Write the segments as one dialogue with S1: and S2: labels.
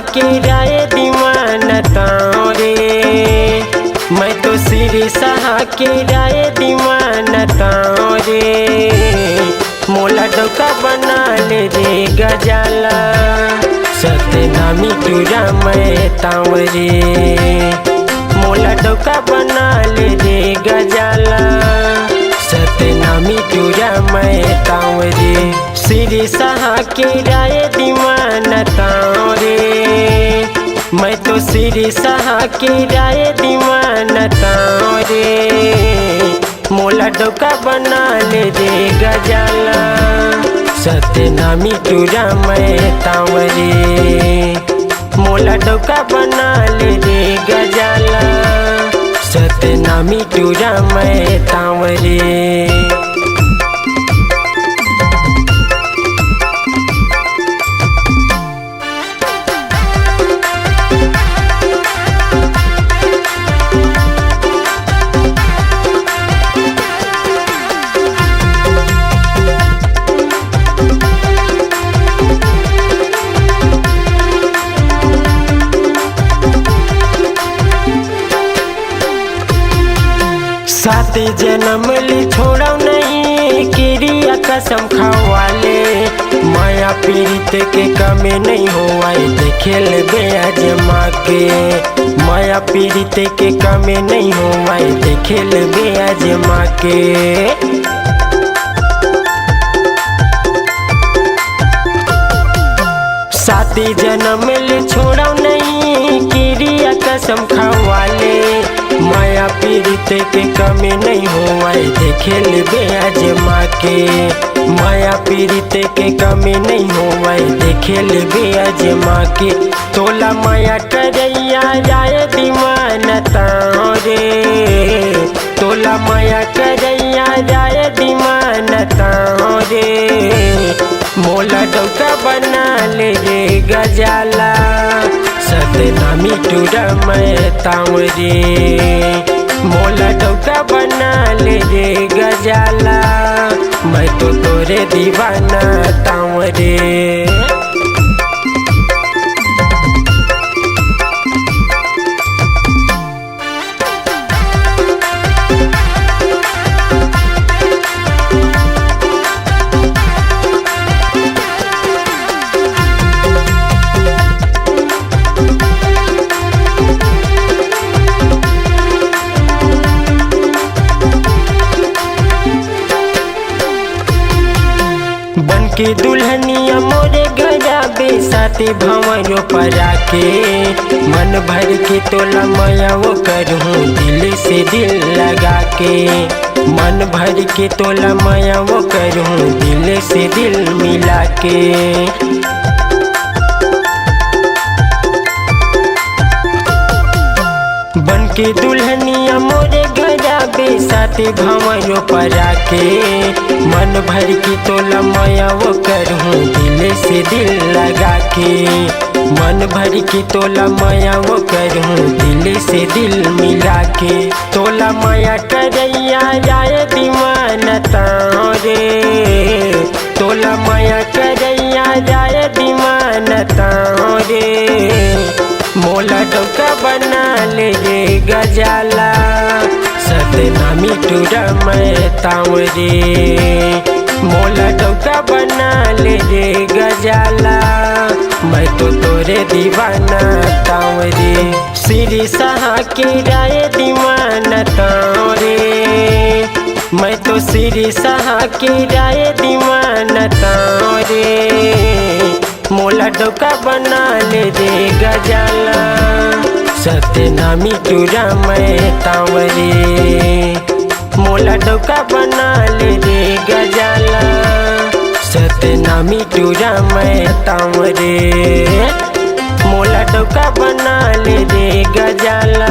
S1: के राय दीवाना ताऊ रे। मैं तो श्री सहा के राय दीवाना ताऊ रे। मोला डोका बना ले रे गजाला सतनामी टूरा मैं ताऊ रे। मोला डोका बना ले रे गजाला सतनामी टूरा मैं ताऊ रे। श्री सहा के राय दीवाना ताऊ रे। मैं तो श्री सहा के राय दीवाना ताऊ रे। मोला डोका बना ले रे गजाला सतनामी टूरा मैं ताऊ रे। मोला डोका बना ले रे गजाला सतनामी टूरा मैं ताऊ रे। सात जन्म ले छोड़ा नहीं क्रिया कसम खावाले। माया पीड़ित के कमे नहीं होवाई देखे ले बेज माँ के। माया पीड़ित के कमे नहीं होवाई देखे ले बेज माँ के। साथी जन्म ले छोड़ा नहीं क्रिया कसम खावाले। माया पीड़ित के कमी नहीं होवाई देखे ले बेज माँ के। माया पीड़ित के कमी नहीं होवाई देखे ले बेज माँ के। तोला माया करैया राय दीवाना ताऊ रे। तोला माया करैया राय दीवाना ताऊ रे। मोला डोका बना ले रे गजाला सतनामी टूरा मैं ताऊ रे। मोला डोका बना ले रे गजाला मैं तो तोरे दीवाना ताऊ रे। बन के दुल्हनिया मोरे घरा बेसाते भंवरों पर आके। मन भर के तोला माया वो करूँ दिल से दिल लगा के। मन भर के तोला माया वो करूँ दिल से दिल मिला के। बन के दुल्हनिया मोरे घरा बेसाते भंवरों पर आके। मन भर की तोला माया वो करूँ दिल से दिल लगा के। मन भर की तोला माया वो करूँ दिल से दिल मिला के। तोला माया करैया राय दीवाना ताऊ रे। तोला माया करैया राय दीवाना ताऊ रे। मोला डोका बना ले रे गजाला सतनामी टूरा मैं ताऊ रे। मोला डोका बना ले रे गजाला मैं तो तोरे दीवाना ताऊ रे। श्री सहा के राय दीवाना ताऊ रे। मैं तो श्री सहा के राय दीवाना ताऊ रे। मोला डोका बना ले रे गजाला सतनामी टूरा मैं ताऊ रे। मोला डोका बना ले रे गजाला सतनामी टूरा मैं ताऊ रे। मोला डोका बना ले रे गजाला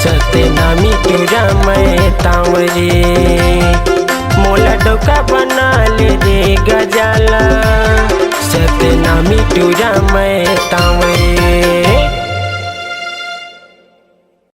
S1: सतनामी टूरा मैं ताऊ रे। मोला डोका बना ले रे गजाला सतनामी टूरा